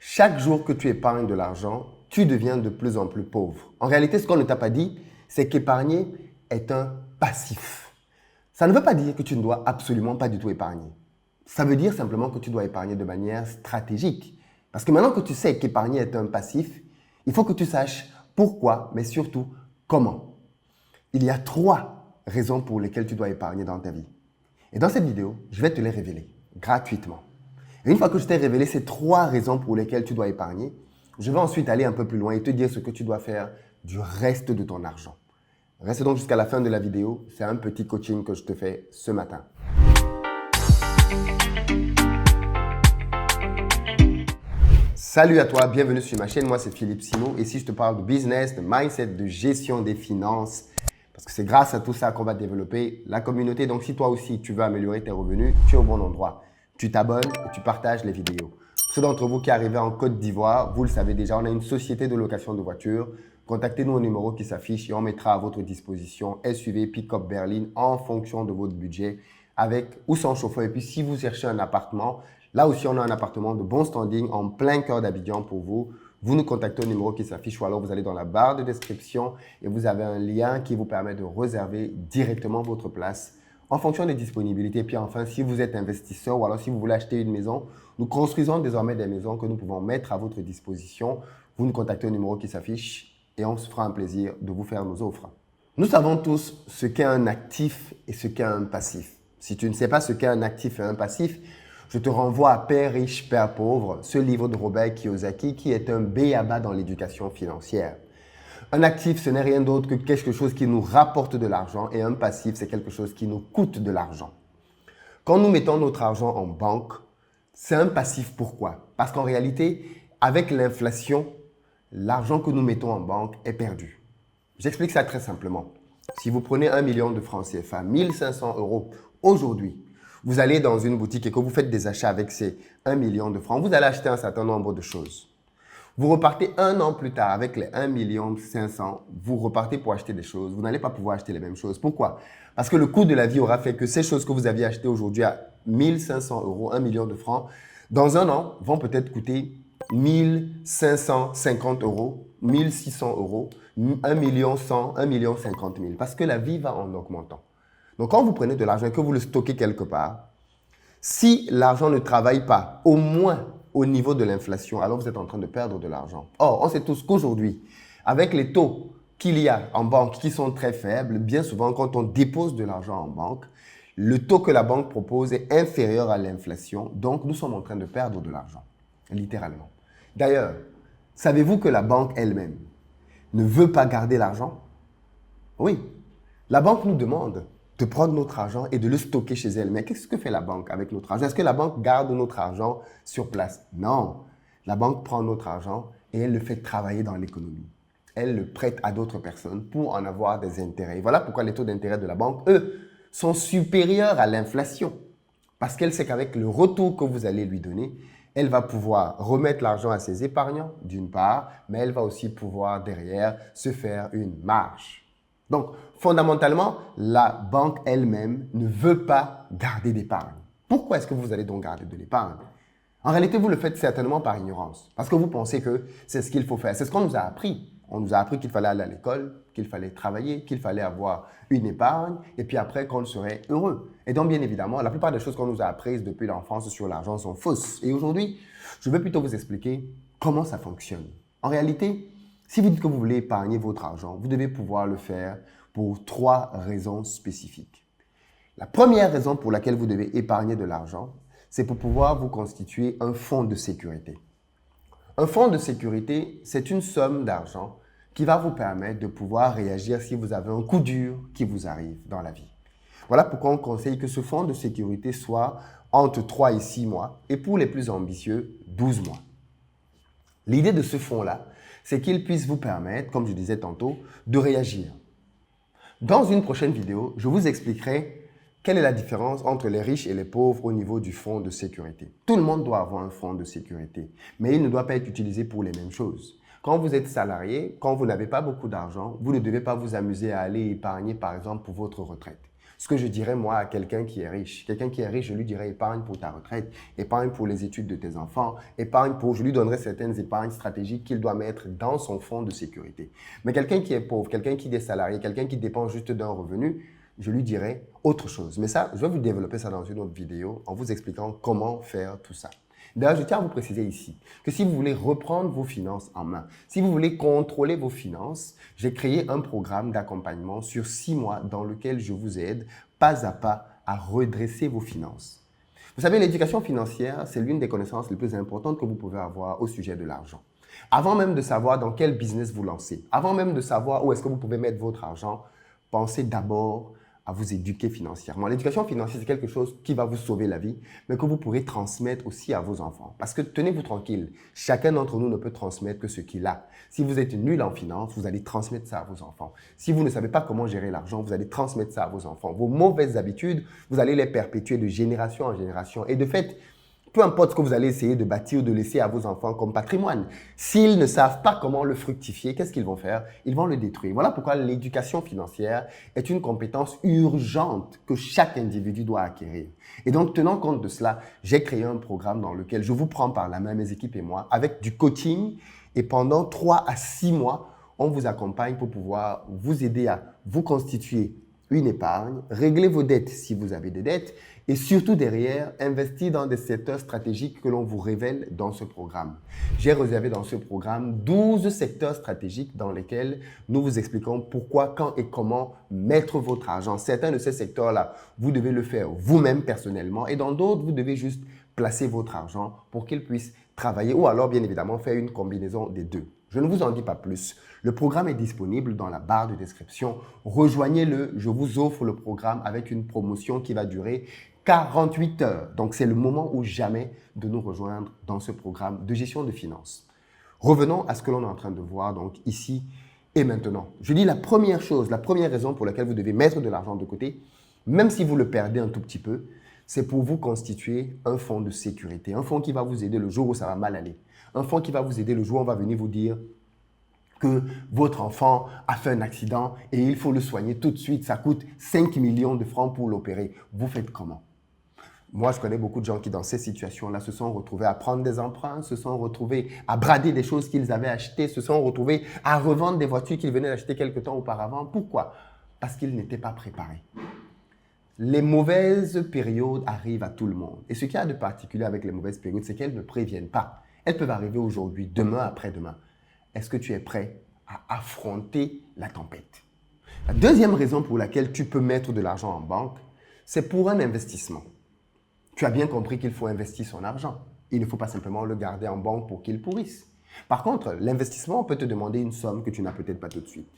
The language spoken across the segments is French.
Chaque jour que tu épargnes de l'argent, tu deviens de plus en plus pauvre. En réalité, ce qu'on ne t'a pas dit, c'est qu'épargner est un passif. Ça ne veut pas dire que tu ne dois absolument pas du tout épargner. Ça veut dire simplement que tu dois épargner de manière stratégique. Parce que maintenant que tu sais qu'épargner est un passif, il faut que tu saches pourquoi, mais surtout comment. Il y a 3 raisons pour lesquelles tu dois épargner dans ta vie. Et dans cette vidéo, je vais te les révéler gratuitement. Et une fois que je t'ai révélé ces 3 raisons pour lesquelles tu dois épargner, je vais ensuite aller un peu plus loin et te dire ce que tu dois faire du reste de ton argent. Reste donc jusqu'à la fin de la vidéo, c'est un petit coaching que je te fais ce matin. Salut à toi, bienvenue sur ma chaîne, moi c'est Philippe Simo. Ici je te parle de business, de mindset, de gestion des finances. Parce que c'est grâce à tout ça qu'on va développer la communauté. Donc si toi aussi tu veux améliorer tes revenus, tu es au bon endroit. Tu t'abonnes et tu partages les vidéos. Ceux d'entre vous qui arrivez en Côte d'Ivoire, vous le savez déjà, on a une société de location de voitures. Contactez-nous au numéro qui s'affiche et on mettra à votre disposition SUV, pick-up berline en fonction de votre budget avec ou sans chauffeur. Et puis si vous cherchez un appartement, là aussi on a un appartement de bon standing en plein cœur d'Abidjan pour vous. Vous nous contactez au numéro qui s'affiche ou alors vous allez dans la barre de description et vous avez un lien qui vous permet de réserver directement votre place en fonction des disponibilités. Et puis enfin, si vous êtes investisseur ou alors si vous voulez acheter une maison, nous construisons désormais des maisons que nous pouvons mettre à votre disposition. Vous nous contactez au numéro qui s'affiche et on se fera un plaisir de vous faire nos offres. Nous savons tous ce qu'est un actif et ce qu'est un passif. Si tu ne sais pas ce qu'est un actif et un passif, je te renvoie à Père riche, Père pauvre, ce livre de Robert Kiyosaki qui est un b.a.-ba dans l'éducation financière. Un actif, ce n'est rien d'autre que quelque chose qui nous rapporte de l'argent et un passif, c'est quelque chose qui nous coûte de l'argent. Quand nous mettons notre argent en banque, c'est un passif. Pourquoi? Parce qu'en réalité, avec l'inflation, l'argent que nous mettons en banque est perdu. J'explique ça très simplement. Si vous prenez 1 million de francs CFA, 1500 € aujourd'hui, vous allez dans une boutique et que vous faites des achats avec ces 1 million de francs, vous allez acheter un certain nombre de choses. Vous repartez 1 an plus tard avec les 1 500 000, vous repartez pour acheter des choses. Vous n'allez pas pouvoir acheter les mêmes choses. Pourquoi? Parce que le coût de la vie aura fait que ces choses que vous aviez achetées aujourd'hui à 1500 €, 1 million de francs, dans un an, vont peut-être coûter 1550 €, 1600 €, 1 100 000, 1 50 000 parce que la vie va en augmentant. Donc, quand vous prenez de l'argent et que vous le stockez quelque part, si l'argent ne travaille pas, au moins au niveau de l'inflation, alors vous êtes en train de perdre de l'argent. Or, on sait tous qu'aujourd'hui, avec les taux qu'il y a en banque qui sont très faibles, bien souvent, quand on dépose de l'argent en banque, le taux que la banque propose est inférieur à l'inflation. Donc, nous sommes en train de perdre de l'argent, littéralement. D'ailleurs, savez-vous que la banque elle-même ne veut pas garder l'argent? Oui, la banque nous demande de prendre notre argent et de le stocker chez elle. Mais qu'est-ce que fait la banque avec notre argent? Est-ce que la banque garde notre argent sur place? Non. La banque prend notre argent et elle le fait travailler dans l'économie. Elle le prête à d'autres personnes pour en avoir des intérêts. Et voilà pourquoi les taux d'intérêt de la banque, eux, sont supérieurs à l'inflation. Parce qu'elle sait qu'avec le retour que vous allez lui donner, elle va pouvoir remettre l'argent à ses épargnants, d'une part, mais elle va aussi pouvoir derrière se faire une marge. Donc, fondamentalement, la banque elle-même ne veut pas garder d'épargne. Pourquoi est-ce que vous allez donc garder de l'épargne? En réalité, vous le faites certainement par ignorance, parce que vous pensez que c'est ce qu'il faut faire. C'est ce qu'on nous a appris. On nous a appris qu'il fallait aller à l'école, qu'il fallait travailler, qu'il fallait avoir une épargne, et puis après qu'on serait heureux. Et donc, bien évidemment, la plupart des choses qu'on nous a apprises depuis l'enfance sur l'argent sont fausses. Et aujourd'hui, je vais plutôt vous expliquer comment ça fonctionne. En réalité, si vous dites que vous voulez épargner votre argent, vous devez pouvoir le faire pour 3 raisons spécifiques. La première raison pour laquelle vous devez épargner de l'argent, c'est pour pouvoir vous constituer un fonds de sécurité. Un fonds de sécurité, c'est une somme d'argent qui va vous permettre de pouvoir réagir si vous avez un coup dur qui vous arrive dans la vie. Voilà pourquoi on conseille que ce fonds de sécurité soit entre 3 et 6 mois et pour les plus ambitieux, 12 mois. L'idée de ce fonds-là, c'est qu'il puisse vous permettre, comme je disais tantôt, de réagir. Dans une prochaine vidéo, je vous expliquerai quelle est la différence entre les riches et les pauvres au niveau du fonds de sécurité. Tout le monde doit avoir un fonds de sécurité, mais il ne doit pas être utilisé pour les mêmes choses. Quand vous êtes salarié, quand vous n'avez pas beaucoup d'argent, vous ne devez pas vous amuser à aller épargner, par exemple, pour votre retraite. Ce que je dirais, moi, à quelqu'un qui est riche. Quelqu'un qui est riche, je lui dirais épargne pour ta retraite, épargne pour les études de tes enfants, je lui donnerais certaines épargnes stratégiques qu'il doit mettre dans son fonds de sécurité. Mais quelqu'un qui est pauvre, quelqu'un qui est salarié, quelqu'un qui dépend juste d'un revenu, je lui dirais autre chose. Mais ça, je vais vous développer ça dans une autre vidéo en vous expliquant comment faire tout ça. D'ailleurs, je tiens à vous préciser ici que si vous voulez reprendre vos finances en main, si vous voulez contrôler vos finances, j'ai créé un programme d'accompagnement sur 6 mois dans lequel je vous aide pas à pas à redresser vos finances. Vous savez, l'éducation financière, c'est l'une des connaissances les plus importantes que vous pouvez avoir au sujet de l'argent. Avant même de savoir dans quel business vous lancez, avant même de savoir où est-ce que vous pouvez mettre votre argent, pensez d'abord à vous éduquer financièrement. L'éducation financière, c'est quelque chose qui va vous sauver la vie, mais que vous pourrez transmettre aussi à vos enfants. Parce que tenez-vous tranquille, chacun d'entre nous ne peut transmettre que ce qu'il a. Si vous êtes nul en finance, vous allez transmettre ça à vos enfants. Si vous ne savez pas comment gérer l'argent, vous allez transmettre ça à vos enfants. Vos mauvaises habitudes, vous allez les perpétuer de génération en génération. Et de fait, peu importe ce que vous allez essayer de bâtir ou de laisser à vos enfants comme patrimoine, s'ils ne savent pas comment le fructifier, qu'est-ce qu'ils vont faire? Ils vont le détruire. Voilà pourquoi l'éducation financière est une compétence urgente que chaque individu doit acquérir. Et donc, tenant compte de cela, j'ai créé un programme dans lequel je vous prends par la main, mes équipes et moi, avec du coaching. Et pendant 3 à 6 mois, on vous accompagne pour pouvoir vous aider à vous constituer une épargne, régler vos dettes si vous avez des dettes et surtout derrière, investir dans des secteurs stratégiques que l'on vous révèle dans ce programme. J'ai réservé dans ce programme 12 secteurs stratégiques dans lesquels nous vous expliquons pourquoi, quand et comment mettre votre argent. Certains de ces secteurs-là, vous devez le faire vous-même personnellement et dans d'autres, vous devez juste placer votre argent pour qu'il puisse travailler ou alors bien évidemment faire une combinaison des deux. Je ne vous en dis pas plus. Le programme est disponible dans la barre de description. Rejoignez-le. Je vous offre le programme avec une promotion qui va durer 48 heures. Donc, c'est le moment ou jamais de nous rejoindre dans ce programme de gestion de finances. Revenons à ce que l'on est en train de voir donc ici et maintenant. Je dis la première chose, la première raison pour laquelle vous devez mettre de l'argent de côté, même si vous le perdez un tout petit peu, c'est pour vous constituer un fonds de sécurité. Un fonds qui va vous aider le jour où ça va mal aller. Un fonds qui va vous aider le jour où on va venir vous dire que votre enfant a fait un accident et il faut le soigner tout de suite. Ça coûte 5 millions de francs pour l'opérer. Vous faites comment? Moi, je connais beaucoup de gens qui, dans ces situations-là, se sont retrouvés à prendre des emprunts, se sont retrouvés à brader des choses qu'ils avaient achetées, se sont retrouvés à revendre des voitures qu'ils venaient d'acheter quelque temps auparavant. Pourquoi? Parce qu'ils n'étaient pas préparés. Les mauvaises périodes arrivent à tout le monde. Et ce qu'il y a de particulier avec les mauvaises périodes, c'est qu'elles ne préviennent pas. Elles peuvent arriver aujourd'hui, demain, après-demain. Est-ce que tu es prêt à affronter la tempête? La deuxième raison pour laquelle tu peux mettre de l'argent en banque, c'est pour un investissement. Tu as bien compris qu'il faut investir son argent. Il ne faut pas simplement le garder en banque pour qu'il pourrisse. Par contre, l'investissement peut te demander une somme que tu n'as peut-être pas tout de suite.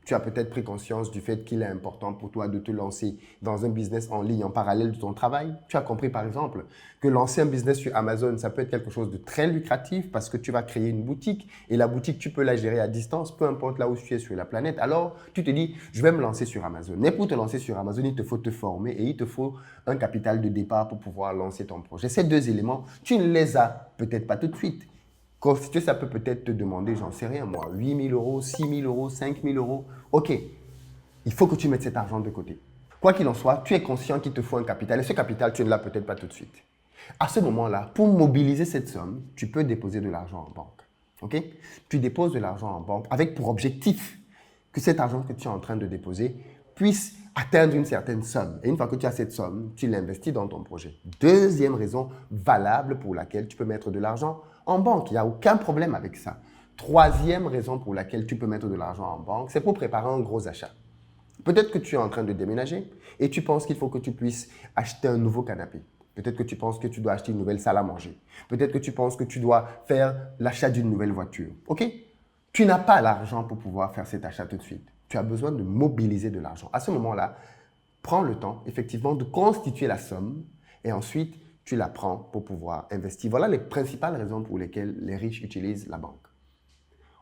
Tu as peut-être pris conscience du fait qu'il est important pour toi de te lancer dans un business en ligne en parallèle de ton travail. Tu as compris par exemple que lancer un business sur Amazon, ça peut être quelque chose de très lucratif parce que tu vas créer une boutique et la boutique, tu peux la gérer à distance, peu importe là où tu es sur la planète. Alors, tu te dis, je vais me lancer sur Amazon. Mais pour te lancer sur Amazon, il te faut te former et il te faut un capital de départ pour pouvoir lancer ton projet. Ces deux éléments, tu ne les as peut-être pas tout de suite. Constituer, ça peut peut-être te demander, j'en sais rien moi, 8 000 euros, 6 000 euros, 5 000 euros. Ok, il faut que tu mettes cet argent de côté. Quoi qu'il en soit, tu es conscient qu'il te faut un capital et ce capital, tu ne l'as peut-être pas tout de suite. À ce moment-là, pour mobiliser cette somme, tu peux déposer de l'argent en banque. Ok? Tu déposes de l'argent en banque avec pour objectif que cet argent que tu es en train de déposer puisse atteindre une certaine somme. Et une fois que tu as cette somme, tu l'investis dans ton projet. Deuxième raison valable pour laquelle tu peux mettre de l'argent en banque. Il n'y a aucun problème avec ça. Troisième raison pour laquelle tu peux mettre de l'argent en banque, c'est pour préparer un gros achat. Peut-être que tu es en train de déménager et tu penses qu'il faut que tu puisses acheter un nouveau canapé. Peut-être que tu penses que tu dois acheter une nouvelle salle à manger. Peut-être que tu penses que tu dois faire l'achat d'une nouvelle voiture. OK? Tu n'as pas l'argent pour pouvoir faire cet achat tout de suite. Tu as besoin de mobiliser de l'argent. À ce moment-là, prends le temps, effectivement, de constituer la somme et ensuite, tu la prends pour pouvoir investir. Voilà les principales raisons pour lesquelles les riches utilisent la banque.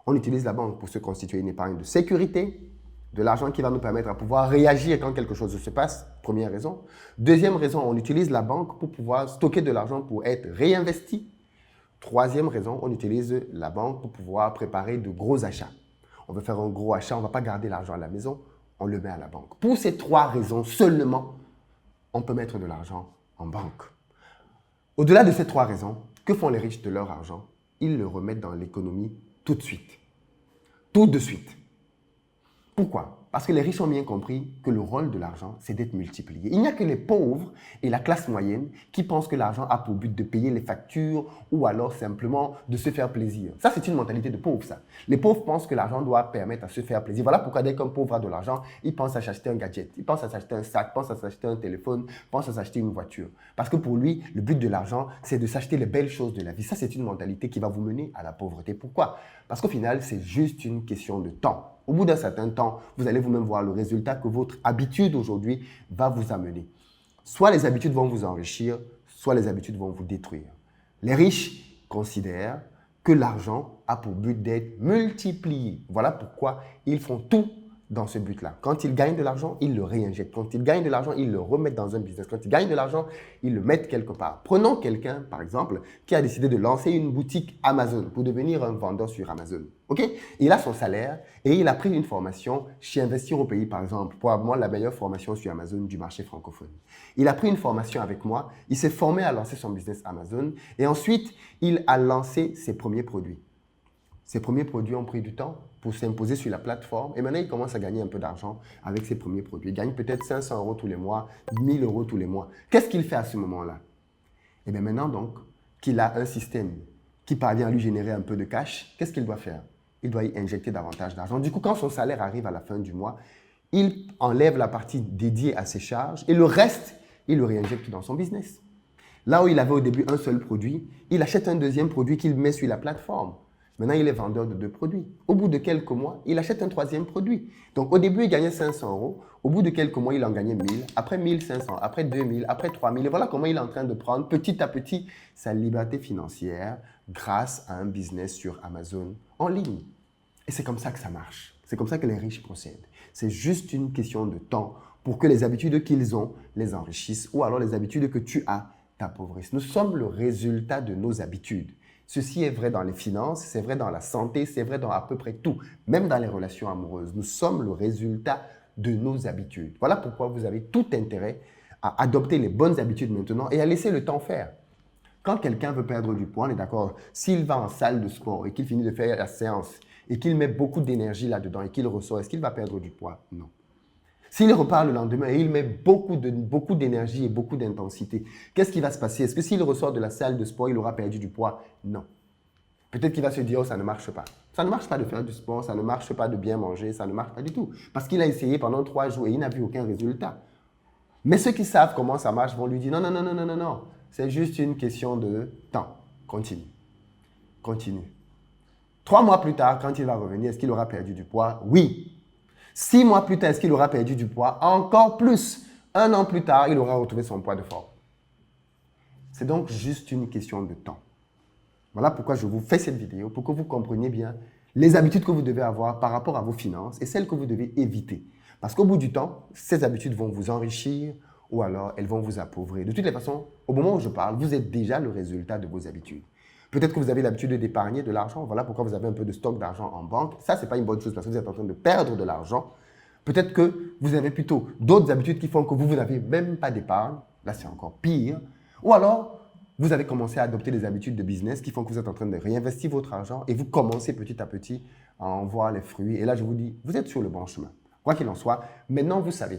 On utilise la banque pour se constituer une épargne de sécurité, de l'argent qui va nous permettre à pouvoir réagir quand quelque chose se passe, première raison. Deuxième raison, on utilise la banque pour pouvoir stocker de l'argent pour être réinvesti. Troisième raison, on utilise la banque pour pouvoir préparer de gros achats. On veut faire un gros achat, on ne va pas garder l'argent à la maison, on le met à la banque. Pour ces 3 raisons seulement, on peut mettre de l'argent en banque. Au-delà de ces 3 raisons, que font les riches de leur argent? Ils le remettent dans l'économie tout de suite. Tout de suite. Pourquoi? Parce que les riches ont bien compris que le rôle de l'argent, c'est d'être multiplié. Il n'y a que les pauvres et la classe moyenne qui pensent que l'argent a pour but de payer les factures ou alors simplement de se faire plaisir. Ça, c'est une mentalité de pauvre, ça. Les pauvres pensent que l'argent doit permettre à se faire plaisir. Voilà pourquoi dès qu'un pauvre a de l'argent, il pense à s'acheter un gadget, il pense à s'acheter un sac, pense à s'acheter un téléphone, pense à s'acheter une voiture. Parce que pour lui, le but de l'argent, c'est de s'acheter les belles choses de la vie. Ça, c'est une mentalité qui va vous mener à la pauvreté. Pourquoi? Parce qu'au final, c'est juste une question de temps. Au bout d'un certain temps, vous allez vous-même voir le résultat que votre habitude aujourd'hui va vous amener. Soit les habitudes vont vous enrichir, soit les habitudes vont vous détruire. Les riches considèrent que l'argent a pour but d'être multiplié. Voilà pourquoi ils font tout dans ce but-là. Quand ils gagnent de l'argent, ils le réinjectent. Quand ils gagnent de l'argent, ils le remettent dans un business. Quand ils gagnent de l'argent, ils le mettent quelque part. Prenons quelqu'un, par exemple, qui a décidé de lancer une boutique Amazon pour devenir un vendeur sur Amazon. OK? Il a son salaire et il a pris une formation chez Investir au Pays, par exemple, probablement la meilleure formation sur Amazon du marché francophone. Il a pris une formation avec moi, il s'est formé à lancer son business Amazon et ensuite, il a lancé ses premiers produits. Ses premiers produits ont pris du temps pour s'imposer sur la plateforme et maintenant, il commence à gagner un peu d'argent avec ses premiers produits. Il gagne peut-être 500 € tous les mois, 1000 € tous les mois. Qu'est-ce qu'il fait à ce moment-là? Et bien maintenant, donc, qu'il a un système qui parvient à lui générer un peu de cash, qu'est-ce qu'il doit faire? Il doit y injecter davantage d'argent. Du coup, quand son salaire arrive à la fin du mois, il enlève la partie dédiée à ses charges et le reste, il le réinjecte dans son business. Là où il avait au début un seul produit, il achète un deuxième produit qu'il met sur la plateforme. Maintenant, il est vendeur de 2 produits. Au bout de quelques mois, il achète un 3e produit. Donc, au début, il gagnait 500 €. Au bout de quelques mois, il en gagnait 1000, après 1500, après 2000, après 3000. Et voilà comment il est en train de prendre petit à petit sa liberté financière grâce à un business sur Amazon en ligne. Et c'est comme ça que ça marche. C'est comme ça que les riches procèdent. C'est juste une question de temps pour que les habitudes qu'ils ont les enrichissent ou alors les habitudes que tu as t'appauvrissent. Nous sommes le résultat de nos habitudes. Ceci est vrai dans les finances, c'est vrai dans la santé, c'est vrai dans à peu près tout, même dans les relations amoureuses. Nous sommes le résultat de nos habitudes. Voilà pourquoi vous avez tout intérêt à adopter les bonnes habitudes maintenant et à laisser le temps faire. Quand quelqu'un veut perdre du poids, on est d'accord, s'il va en salle de sport et qu'il finit de faire la séance et qu'il met beaucoup d'énergie là-dedans et qu'il ressort, est-ce qu'il va perdre du poids? Non. S'il repart le lendemain et il met beaucoup d'énergie et beaucoup d'intensité, qu'est-ce qui va se passer? Est-ce que s'il ressort de la salle de sport, il aura perdu du poids? Non. Peut-être qu'il va se dire, oh, ça ne marche pas. Ça ne marche pas de faire du sport, ça ne marche pas de bien manger, ça ne marche pas du tout. Parce qu'il a essayé pendant 3 jours et il n'a vu aucun résultat. Mais ceux qui savent comment ça marche vont lui dire, non, non, non, non, non, non, non. C'est juste une question de temps. Continue. Continue. 3 mois plus tard, quand il va revenir, est-ce qu'il aura perdu du poids? Oui. 6 mois plus tard, est-ce qu'il aura perdu du poids? Encore plus. 1 an plus tard, il aura retrouvé son poids de forme. C'est donc juste une question de temps. Voilà pourquoi je vous fais cette vidéo, pour que vous compreniez bien les habitudes que vous devez avoir par rapport à vos finances et celles que vous devez éviter. Parce qu'au bout du temps, ces habitudes vont vous enrichir ou alors elles vont vous appauvrir. De toutes les façons, au moment où je parle, vous êtes déjà le résultat de vos habitudes. Peut-être que vous avez l'habitude d'épargner de l'argent. Voilà pourquoi vous avez un peu de stock d'argent en banque. Ça, ce n'est pas une bonne chose parce que vous êtes en train de perdre de l'argent. Peut-être que vous avez plutôt d'autres habitudes qui font que vous n'avez même pas d'épargne. Là, c'est encore pire. Ou alors, vous avez commencé à adopter des habitudes de business qui font que vous êtes en train de réinvestir votre argent et vous commencez petit à petit à en voir les fruits. Et là, je vous dis, vous êtes sur le bon chemin. Quoi qu'il en soit, maintenant, vous savez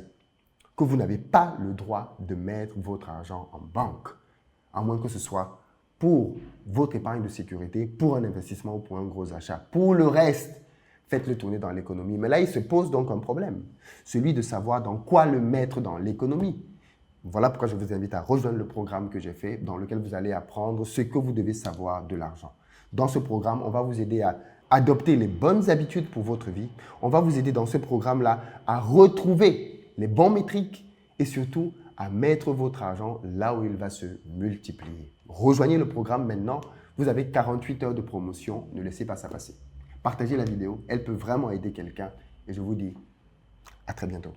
que vous n'avez pas le droit de mettre votre argent en banque, à moins que ce soit pour votre épargne de sécurité, pour un investissement ou pour un gros achat. Pour le reste, faites-le tourner dans l'économie. Mais là, il se pose donc un problème, celui de savoir dans quoi le mettre dans l'économie. Voilà pourquoi je vous invite à rejoindre le programme que j'ai fait, dans lequel vous allez apprendre ce que vous devez savoir de l'argent. Dans ce programme, on va vous aider à adopter les bonnes habitudes pour votre vie. On va vous aider dans ce programme-là à retrouver les bons métriques et surtout à mettre votre argent là où il va se multiplier. Rejoignez le programme maintenant. Vous avez 48 heures de promotion. Ne laissez pas ça passer. Partagez la vidéo. Elle peut vraiment aider quelqu'un. Et je vous dis à très bientôt.